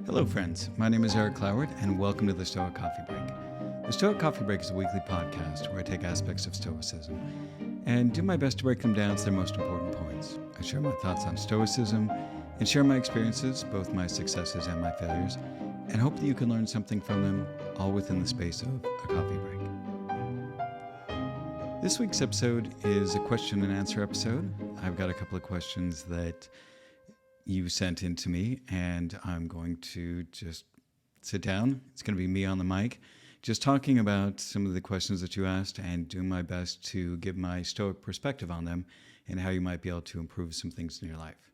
Hello, friends. My name is Eric Cloward, and welcome to the Stoic Coffee Break. The Stoic Coffee Break is a weekly podcast where I take aspects of Stoicism and do my best to break them down to their most important points. I share my thoughts on Stoicism and share my experiences, both my successes and my failures, and hope that you can learn something from them, all within the space of a coffee break. This week's episode is a question and answer episode. I've got a couple of questions that you sent in to me, and I'm going to just sit down. It's going to be me on the mic, just talking about some of the questions that you asked and doing my best to give my Stoic perspective on them and how you might be able to improve some things in your life.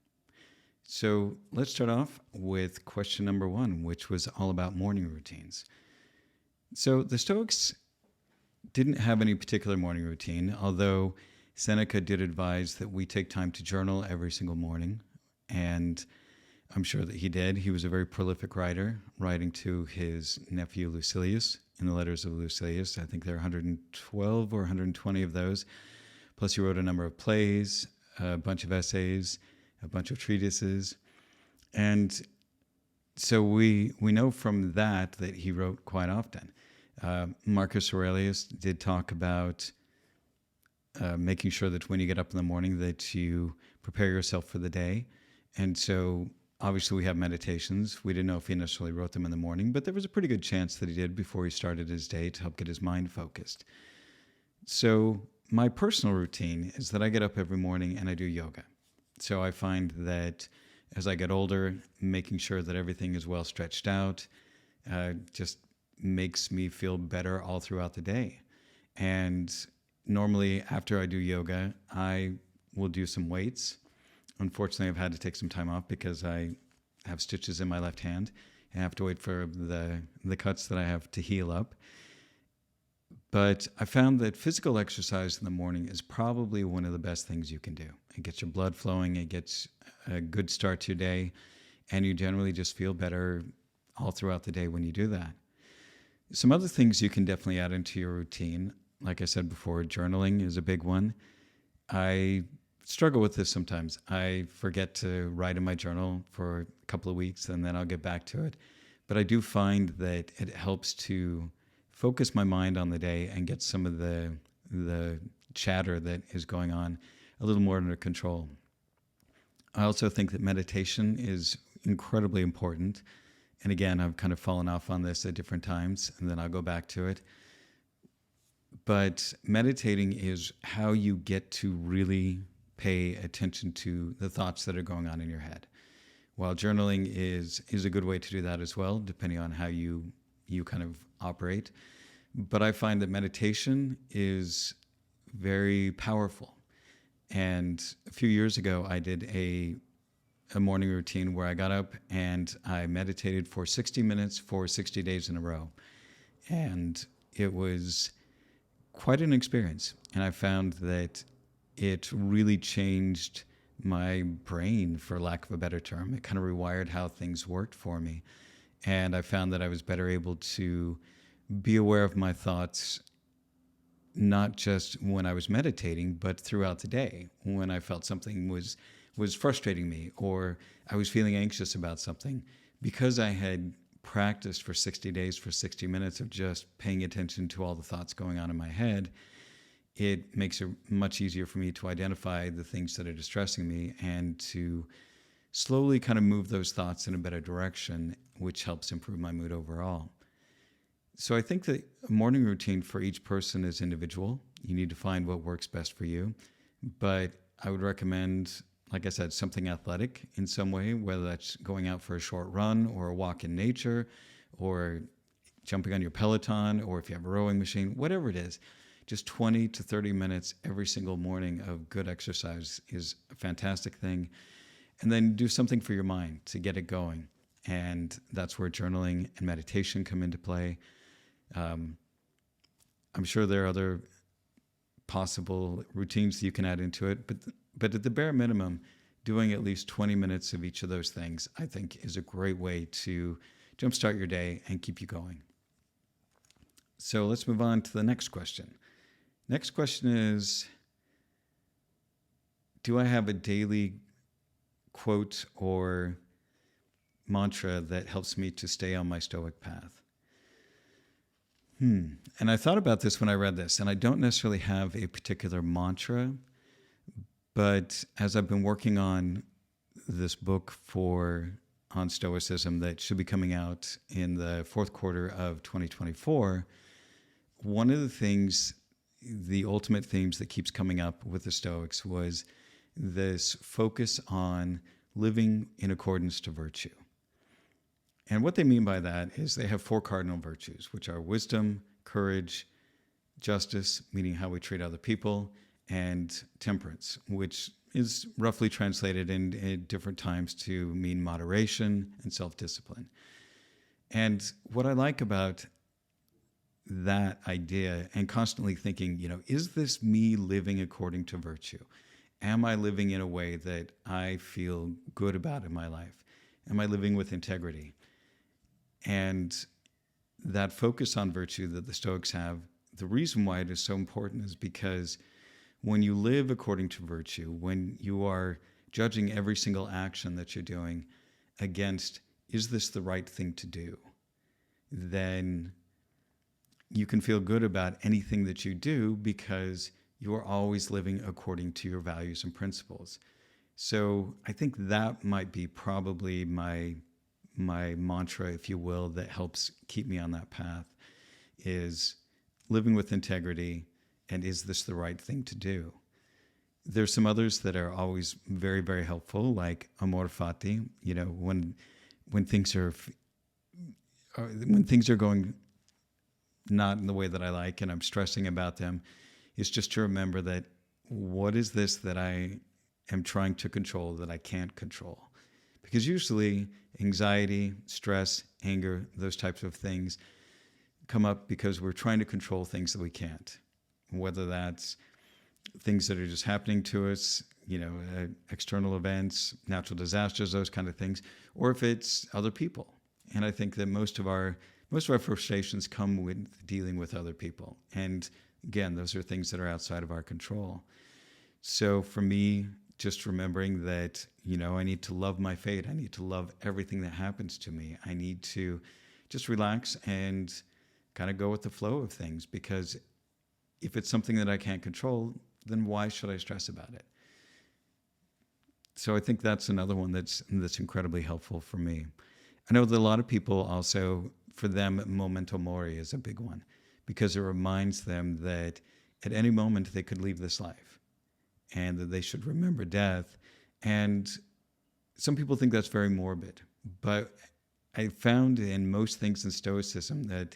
So let's start off with question number one, which was all about morning routines. So the Stoics didn't have any particular morning routine, although Seneca did advise that we take time to journal every single morning. And I'm sure that he did. He was a very prolific writer, writing to his nephew Lucilius in the Letters of Lucilius. I think there are 112 or 120 of those. Plus he wrote a number of plays, a bunch of essays, a bunch of treatises. And so we know from that he wrote quite often. Marcus Aurelius did talk about making sure that when you get up in the morning that you prepare yourself for the day. And so obviously we have meditations. We didn't know if he necessarily wrote them in the morning, but there was a pretty good chance that he did before he started his day to help get his mind focused. So my personal routine is that I get up every morning and I do yoga. So I find that as I get older, making sure that everything is well stretched out just makes me feel better all throughout the day. And normally after I do yoga, I will do some weights. Unfortunately, I've had to take some time off because I have stitches in my left hand and I have to wait for the cuts that I have to heal up. But I found that physical exercise in the morning is probably one of the best things you can do. It gets your blood flowing, it gets a good start to your day, and you generally just feel better all throughout the day when you do that. Some other things you can definitely add into your routine. Like I said before, journaling is a big one. I struggle with this sometimes. I forget to write in my journal for a couple of weeks and then I'll get back to it. But I do find that it helps to focus my mind on the day and get some of the chatter that is going on a little more under control. I also think that meditation is incredibly important. And again, I've kind of fallen off on this at different times and then I'll go back to it. But meditating is how you get to really pay attention to the thoughts that are going on in your head. While journaling is a good way to do that as well, depending on how you kind of operate. But I find that meditation is very powerful. And a few years ago, I did a morning routine where I got up and I meditated for 60 minutes for 60 days in a row. And it was quite an experience. And I found that it really changed my brain, for lack of a better term. It kind of rewired how things worked for me. And I found that I was better able to be aware of my thoughts, not just when I was meditating, but throughout the day, when I felt something was frustrating me or I was feeling anxious about something. Because I had practiced for 60 days for 60 minutes of just paying attention to all the thoughts going on in my head, it makes it much easier for me to identify the things that are distressing me and to slowly kind of move those thoughts in a better direction, which helps improve my mood overall. So I think that a morning routine for each person is individual. You need to find what works best for you. But I would recommend, like I said, something athletic in some way, whether that's going out for a short run or a walk in nature or jumping on your Peloton, or if you have a rowing machine, whatever it is. Just 20 to 30 minutes every single morning of good exercise is a fantastic thing. And then do something for your mind to get it going. And that's where journaling and meditation come into play. I'm sure there are other possible routines that you can add into it, but at the bare minimum, doing at least 20 minutes of each of those things, I think, is a great way to jumpstart your day and keep you going. So let's move on to the next question. Next question is, do I have a daily quote or mantra that helps me to stay on my Stoic path. And I thought about this when I read this, and I don't necessarily have a particular mantra, but as I've been working on this book on Stoicism that should be coming out in the fourth quarter of 2024, one of the things, the ultimate themes that keeps coming up with the Stoics was this focus on living in accordance to virtue. And what they mean by that is they have 4 cardinal virtues, which are wisdom, courage, justice, meaning how we treat other people, and temperance, which is roughly translated in different times to mean moderation and self-discipline. And what I like about that idea, and constantly thinking, is this me living according to virtue? Am I living in a way that I feel good about in my life? Am I living with integrity? And that focus on virtue that the Stoics have, the reason why it is so important is because when you live according to virtue, when you are judging every single action that you're doing against, is this the right thing to do? Then you can feel good about anything that you do because you are always living according to your values and principles. So I think that might be probably my mantra, if you will, that helps keep me on that path, is living with integrity, and is this the right thing to do? There's some others that are always very, very helpful, like amor fati. When things are going not in the way that I like, and I'm stressing about them, is just to remember that what is this that I am trying to control that I can't control? Because usually anxiety, stress, anger, those types of things come up because we're trying to control things that we can't. Whether that's things that are just happening to us, external events, natural disasters, those kind of things, or if it's other people. And I think that most of our frustrations come with dealing with other people. And again, those are things that are outside of our control. So for me, just remembering that, I need to love my fate. I need to love everything that happens to me. I need to just relax and kind of go with the flow of things, because if it's something that I can't control, then why should I stress about it? So I think that's another one that's incredibly helpful for me. I know that a lot of people also, for them, memento mori is a big one, because it reminds them that at any moment they could leave this life and that they should remember death. And some people think that's very morbid, but I found in most things in Stoicism that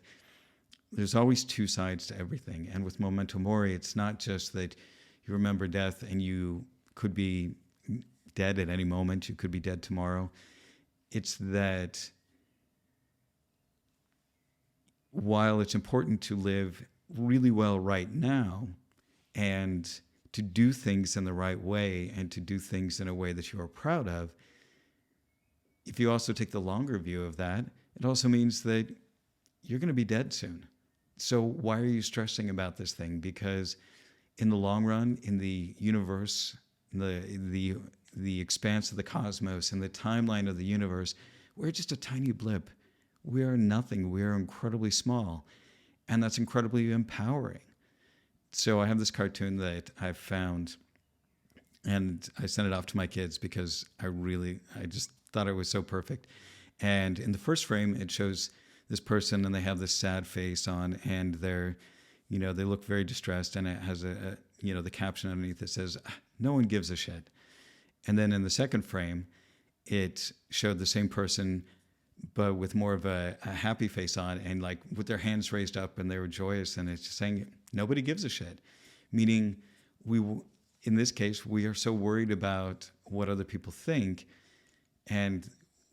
there's always 2 sides to everything. And with memento mori, it's not just that you remember death and you could be dead at any moment, you could be dead tomorrow. It's that while it's important to live really well right now and to do things in the right way and to do things in a way that you are proud of, if you also take the longer view of that, it also means that you're going to be dead soon. So why are you stressing about this thing? Because in the long run, in the universe, the expanse of the cosmos and the timeline of the universe, we're just a tiny blip. We are nothing. We are incredibly small. And that's incredibly empowering. So I have this cartoon that I've found, and I sent it off to my kids because I just thought it was so perfect. And in the first frame, it shows this person and they have this sad face on, and they look very distressed, and it has the caption underneath that says, "No one gives a shit." And then in the second frame, it showed the same person, but with more of a happy face on, and like with their hands raised up, and they were joyous, and it's saying nobody gives a shit. Meaning in this case, we are so worried about what other people think, and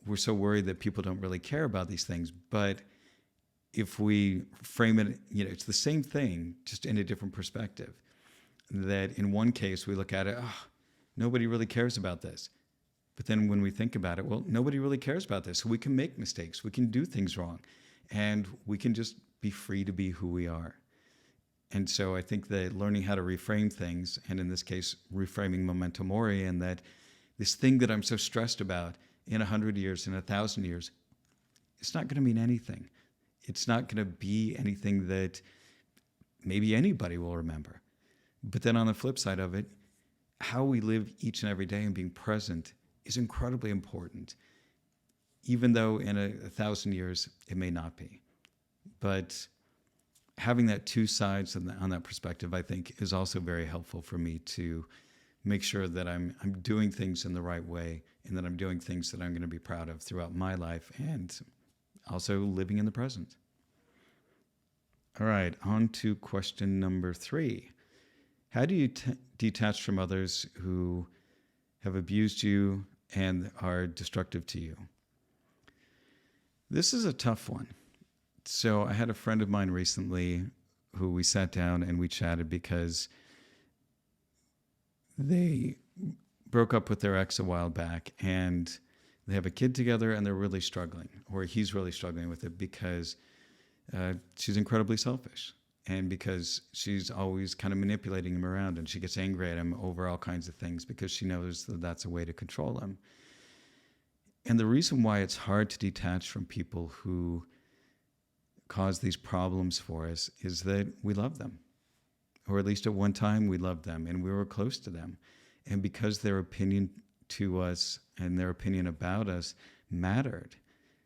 we're so worried that people don't really care about these things. But if we frame it, it's the same thing, just in a different perspective. That in one case, we look at it, nobody really cares about this. But then when we think about it, well, nobody really cares about this. So we can make mistakes. We can do things wrong. And we can just be free to be who we are. And so I think that learning how to reframe things, and in this case, reframing memento mori, and that this thing that I'm so stressed about in 100 years, in 1,000 years, it's not going to mean anything. It's not going to be anything that maybe anybody will remember. But then on the flip side of it, how we live each and every day and being present is incredibly important, even though in 1,000 years it may not be. But having that two sides on that perspective, I think, is also very helpful for me to make sure that I'm doing things in the right way and that I'm doing things that I'm going to be proud of throughout my life and also living in the present. All right, on to question number 3. How do you detach from others who have abused you and are destructive to you? This is a tough one. So I had a friend of mine recently who we sat down and we chatted because they broke up with their ex a while back and they have a kid together and they're really struggling, or he's really struggling with it because she's incredibly selfish and because she's always kind of manipulating him around and she gets angry at him over all kinds of things because she knows that that's a way to control him. And the reason why it's hard to detach from people who cause these problems for us is that we love them. Or at least at one time we loved them and we were close to them. And because their opinion to us and their opinion about us mattered,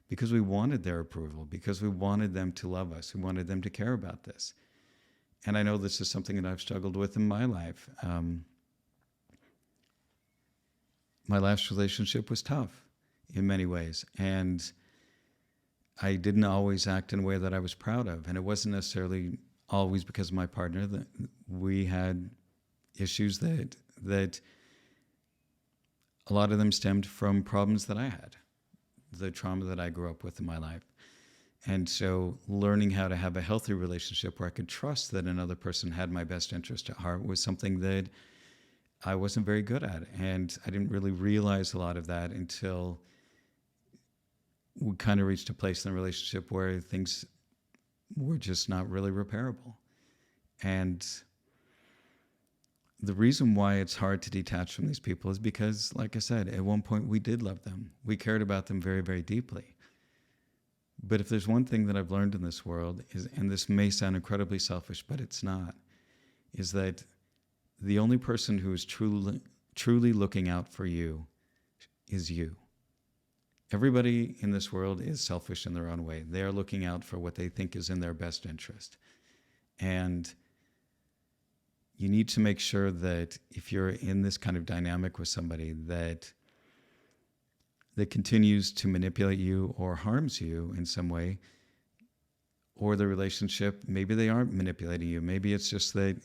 because we wanted their approval, because we wanted them to love us, we wanted them to care about this. And I know this is something that I've struggled with in my life. My last relationship was tough in many ways. And I didn't always act in a way that I was proud of. And it wasn't necessarily always because of my partner. That we had issues that a lot of them stemmed from problems that I had, the trauma that I grew up with in my life. And so learning how to have a healthy relationship where I could trust that another person had my best interest at heart was something that I wasn't very good at. And I didn't really realize a lot of that until we kind of reached a place in the relationship where things were just not really repairable. And the reason why it's hard to detach from these people is because, like I said, at one point we did love them. We cared about them very, very deeply. But if there's one thing that I've learned in this world, is, and this may sound incredibly selfish, but it's not, is that the only person who is truly looking out for you is you. Everybody in this world is selfish in their own way. They are looking out for what they think is in their best interest. And you need to make sure that if you're in this kind of dynamic with somebody that continues to manipulate you or harms you in some way, or the relationship, maybe they aren't manipulating you. Maybe it's just that,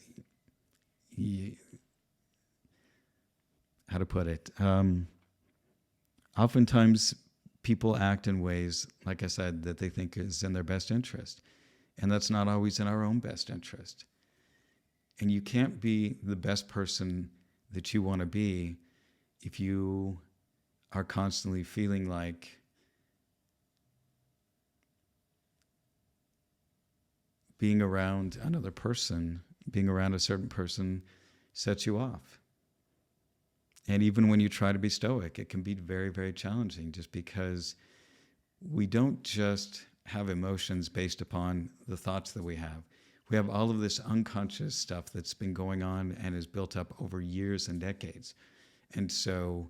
how to put it, oftentimes people act in ways, like I said, that they think is in their best interest. And that's not always in our own best interest. And you can't be the best person that you want to be if you are constantly feeling like being around another person, being around a certain person sets you off. And even when you try to be stoic, it can be very, very challenging just because we don't just have emotions based upon the thoughts that we have. We have all of this unconscious stuff that's been going on and is built up over years and decades. And so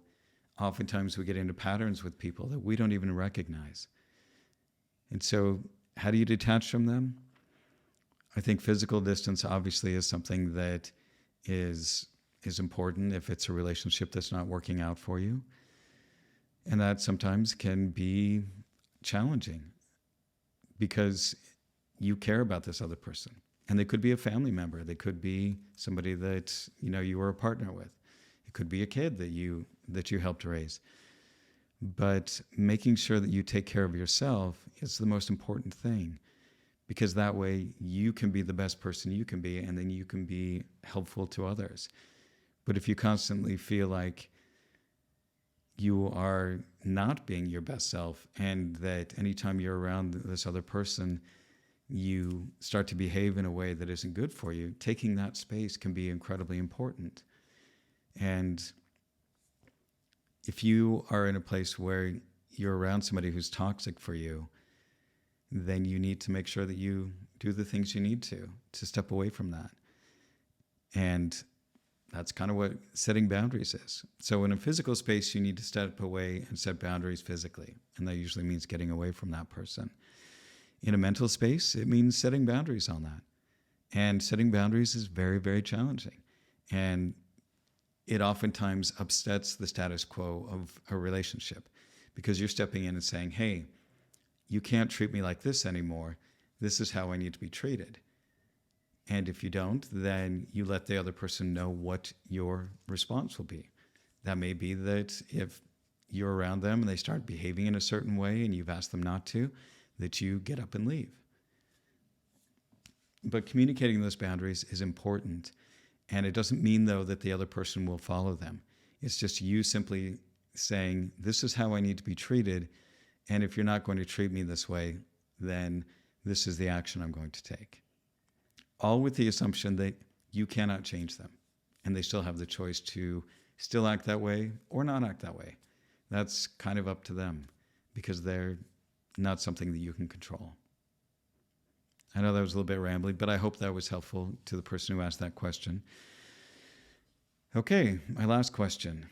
oftentimes we get into patterns with people that we don't even recognize. And so how do you detach from them? I think physical distance obviously is something that is important if it's a relationship that's not working out for you. And that sometimes can be challenging because you care about this other person. And they could be a family member. They could be somebody that, you were a partner with. It could be a kid that you helped raise. But making sure that you take care of yourself is the most important thing, because that way you can be the best person you can be, and then you can be helpful to others. But if you constantly feel like you are not being your best self, and that anytime you're around this other person, you start to behave in a way that isn't good for you, taking that space can be incredibly important. And if you are in a place where you're around somebody who's toxic for you, then you need to make sure that you do the things you need to step away from that. And that's kind of what setting boundaries is. So in a physical space, you need to step away and set boundaries physically. And that usually means getting away from that person. In a mental space, it means setting boundaries on that. And setting boundaries is very, very challenging. And it oftentimes upsets the status quo of a relationship, because you're stepping in and saying, hey, you can't treat me like this anymore. This is how I need to be treated. And if you don't, then you let the other person know what your response will be. That may be that if you're around them and they start behaving in a certain way and you've asked them not to, that you get up and leave. But communicating those boundaries is important. And it doesn't mean, though, that the other person will follow them. It's just you simply saying, this is how I need to be treated. And if you're not going to treat me this way, then this is the action I'm going to take. All with the assumption that you cannot change them. And they still have the choice to still act that way or not act that way. That's kind of up to them, because they're not something that you can control. I know that was a little bit rambling, but I hope that was helpful to the person who asked that question. Okay, my last question.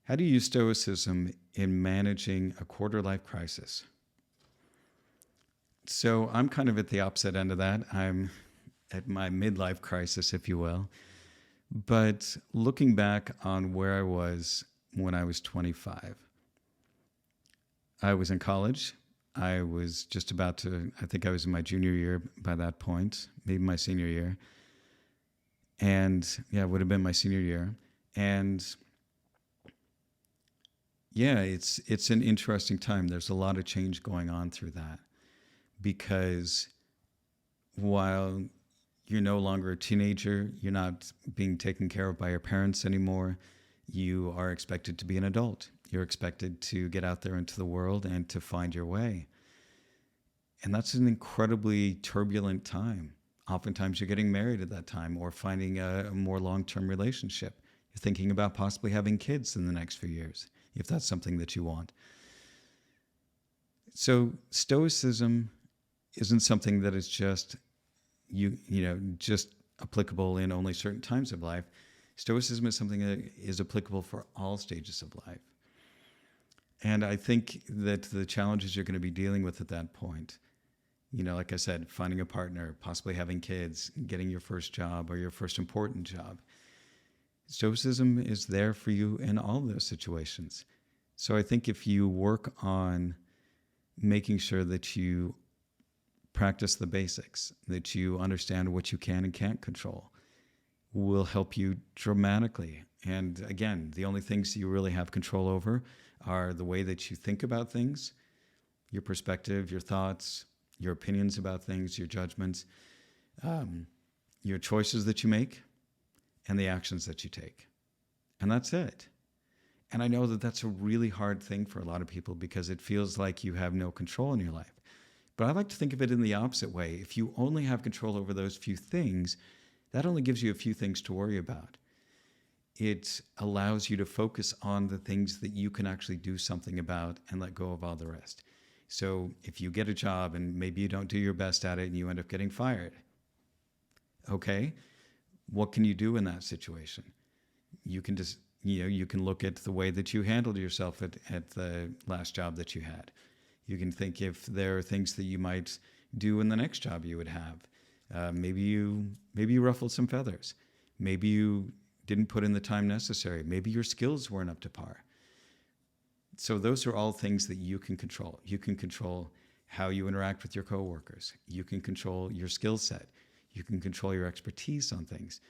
How do you use Stoicism in managing a quarter-life crisis? So I'm kind of at the opposite end of that. I'm at my midlife crisis, if you will. But looking back on where I was when I was 25, I was in college. I was just about to, I think I was in my junior year by that point, maybe my senior year. And yeah, it would have been my senior year. And yeah, it's an interesting time. There's a lot of change going on through that, because while you're no longer a teenager, you're not being taken care of by your parents anymore, you are expected to be an adult. You're expected to get out there into the world and to find your way. And that's an incredibly turbulent time. Oftentimes you're getting married at that time or finding a more long-term relationship. You're thinking about possibly having kids in the next few years, if that's something that you want. So Stoicism isn't something that is just just applicable in only certain times of life. Stoicism is something that is applicable for all stages of life. And I think that the challenges you're going to be dealing with at that point, like I said, finding a partner, possibly having kids, getting your first job or your first important job, Stoicism is there for you in all those situations. So I think if you work on making sure that you practice the basics, that you understand what you can and can't control, will help you dramatically. And again, the only things you really have control over are the way that you think about things, your perspective, your thoughts, your opinions about things, your judgments, your choices that you make, and the actions that you take. And that's it. And I know that that's a really hard thing for a lot of people, because it feels like you have no control in your life. But I like to think of it in the opposite way. If you only have control over those few things, that only gives you a few things to worry about. It allows you to focus on the things that you can actually do something about and let go of all the rest. So if you get a job and maybe you don't do your best at it and you end up getting fired, okay, what can you do in that situation? You can just, you can look at the way that you handled yourself at the last job that you had. You can think if there are things that you might do in the next job you would have. Maybe you ruffled some feathers. Maybe you didn't put in the time necessary. Maybe your skills weren't up to par. So those are all things that you can control. You can control how you interact with your coworkers. You can control your skill set. You can control your expertise on things.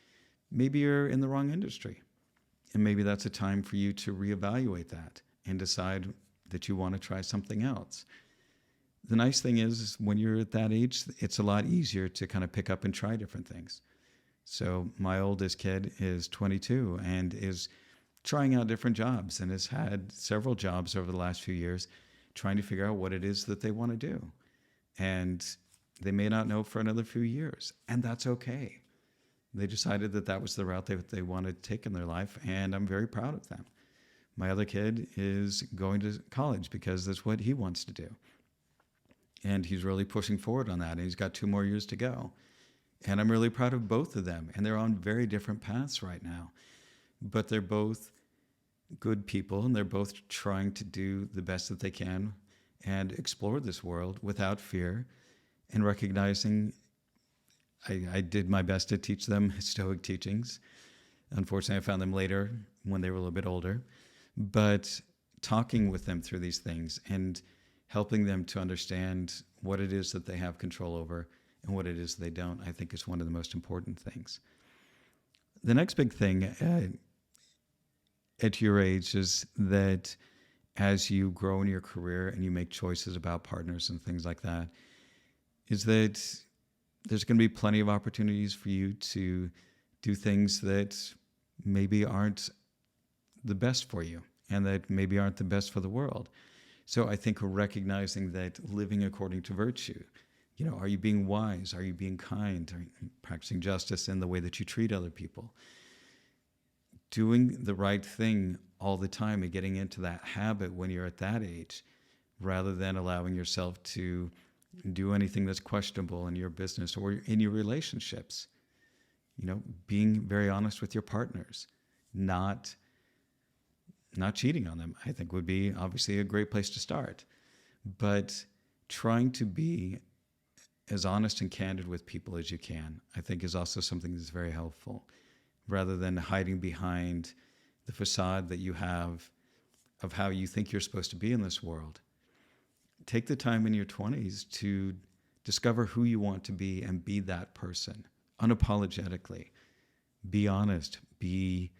Maybe you're in the wrong industry, and maybe that's a time for you to reevaluate that and decide that you want to try something else. The nice thing is when you're at that age, it's a lot easier to kind of pick up and try different things. So my oldest kid is 22 and is trying out different jobs and has had several jobs over the last few years trying to figure out what it is that they want to do. And they may not know for another few years, and that's okay. They decided that that was the route they wanted to take in their life, and I'm very proud of them. My other kid is going to college because that's what he wants to do. And he's really pushing forward on that, and he's got 2 more years to go. And I'm really proud of both of them, and they're on very different paths right now. But they're both good people, and they're both trying to do the best that they can and explore this world without fear, and recognizing I did my best to teach them Stoic teachings. Unfortunately, I found them later when they were a little bit older. But talking with them through these things and helping them to understand what it is that they have control over and what it is they don't, I think is one of the most important things. The next big thing at your age is that as you grow in your career and you make choices about partners and things like that, is that there's going to be plenty of opportunities for you to do things that maybe aren't the best for you and that maybe aren't the best for the world. So I think recognizing that living according to virtue, are you being wise? Are you being kind? Are you practicing justice in the way that you treat other people? Doing the right thing all the time and getting into that habit when you're at that age, rather than allowing yourself to do anything that's questionable in your business or in your relationships. Being very honest with your partners, not cheating on them, I think would be obviously a great place to start. But trying to be as honest and candid with people as you can, I think is also something that's very helpful, rather than hiding behind the facade that you have of how you think you're supposed to be in this world. Take the time in your 20s to discover who you want to be and be that person unapologetically. Be honest. Be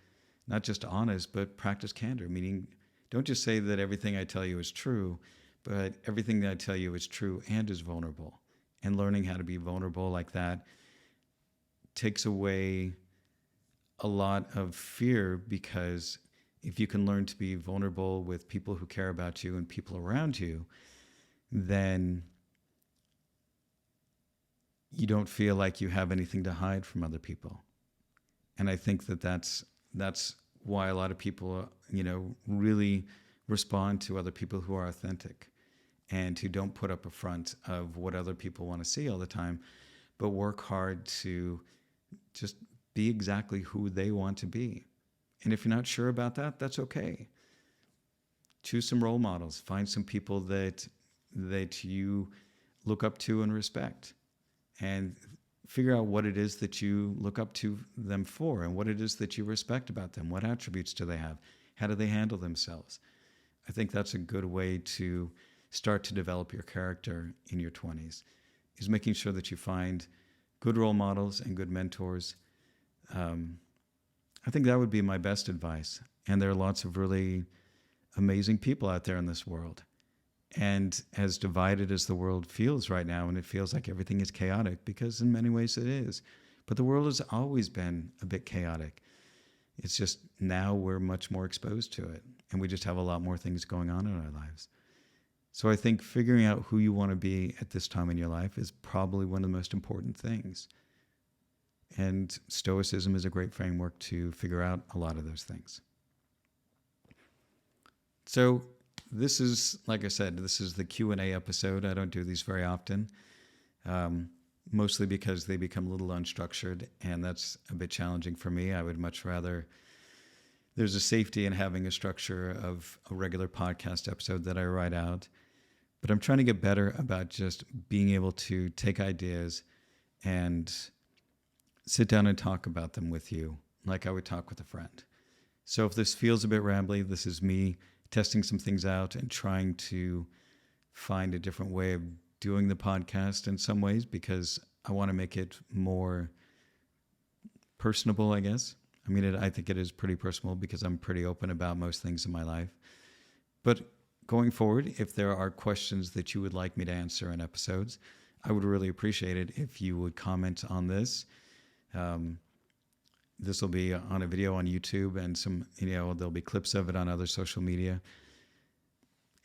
not just honest, but practice candor, meaning don't just say that everything I tell you is true, but everything that I tell you is true and is vulnerable. And learning how to be vulnerable like that takes away a lot of fear, because if you can learn to be vulnerable with people who care about you and people around you, then you don't feel like you have anything to hide from other people. And I think that that's why a lot of people, really respond to other people who are authentic and who don't put up a front of what other people want to see all the time, but work hard to just be exactly who they want to be. And if you're not sure about that, that's okay. Choose some role models. Find some people that you look up to and respect, and figure out what it is that you look up to them for and what it is that you respect about them. What attributes do they have? How do they handle themselves? I think that's a good way to start to develop your character in your 20s, is making sure that you find good role models and good mentors. I think that would be my best advice. And there are lots of really amazing people out there in this world. And as divided as the world feels right now, and it feels like everything is chaotic, because in many ways it is, but the world has always been a bit chaotic. It's just now we're much more exposed to it, and we just have a lot more things going on in our lives. So I think figuring out who you want to be at this time in your life is probably one of the most important things. And Stoicism is a great framework to figure out a lot of those things. So this is, like I said, this is the Q&A episode. I don't do these very often, mostly because they become a little unstructured, and that's a bit challenging for me. I would much rather, there's a safety in having a structure of a regular podcast episode that I write out. But I'm trying to get better about just being able to take ideas and sit down and talk about them with you like I would talk with a friend. So if this feels a bit rambly, this is me testing some things out and trying to find a different way of doing the podcast in some ways, because I want to make it more personable, I guess. I mean, I think it is pretty personal because I'm pretty open about most things in my life. But going forward, if there are questions that you would like me to answer in episodes, I would really appreciate it if you would comment on this. This will be on a video on YouTube, and some, there'll be clips of it on other social media.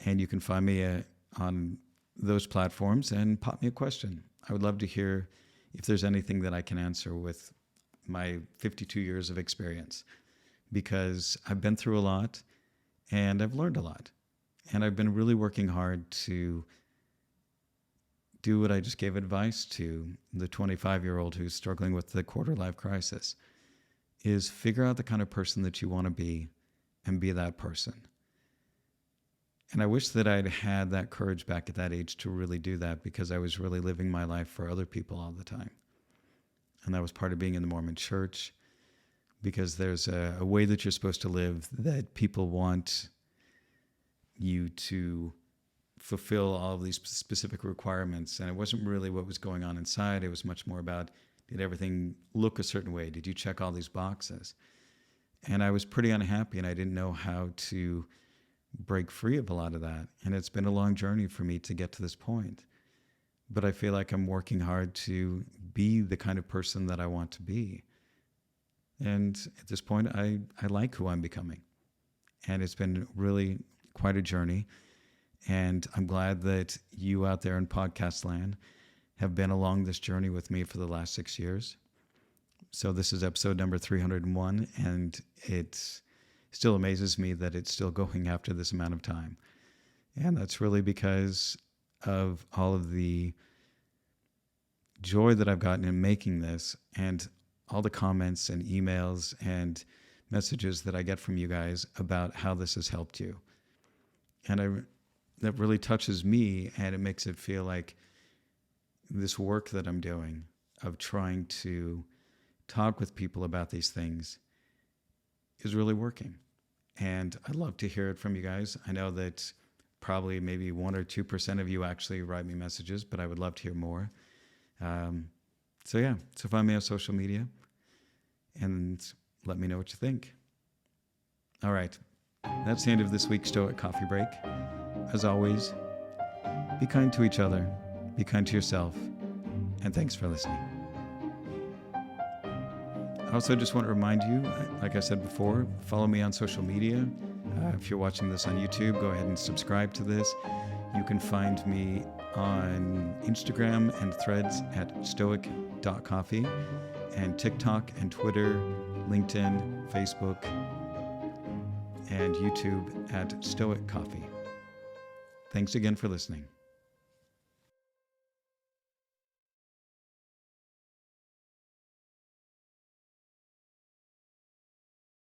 And you can find me on those platforms and pop me a question. I would love to hear if there's anything that I can answer with my 52 years of experience, because I've been through a lot and I've learned a lot. And I've been really working hard to do what I just gave advice to the 25-year-old who's struggling with the quarter-life crisis, is figure out the kind of person that you want to be and be that person. And I wish that I'd had that courage back at that age to really do that, because I was really living my life for other people all the time. And that was part of being in the Mormon church, because there's a way that you're supposed to live that people want you to fulfill all of these specific requirements. And it wasn't really what was going on inside. It was much more about, did everything look a certain way? Did you check all these boxes? And I was pretty unhappy, and I didn't know how to break free of a lot of that. And it's been a long journey for me to get to this point. But I feel like I'm working hard to be the kind of person that I want to be. And at this point, I like who I'm becoming. And it's been really quite a journey. And I'm glad that you out there in podcast land have been along this journey with me for the last 6 years. So this is episode number 301, and it still amazes me that it's still going after this amount of time. And that's really because of all of the joy that I've gotten in making this, and all the comments and emails and messages that I get from you guys about how this has helped you. And that really touches me, and it makes it feel like this work that I'm doing of trying to talk with people about these things is really working. And I'd love to hear it from you guys. I know that probably maybe 1 or 2% of you actually write me messages, but I would love to hear more. So find me on social media and let me know what you think. All right. That's the end of this week's Stoic Coffee Break. As always, be kind to each other, be kind to yourself, and thanks for listening. I also just want to remind you, like I said before, follow me on social media. If you're watching this on YouTube, go ahead and subscribe to this. You can find me on Instagram and Threads at stoic.coffee, and TikTok and Twitter, LinkedIn, Facebook, and YouTube at Stoic Coffee. Thanks again for listening.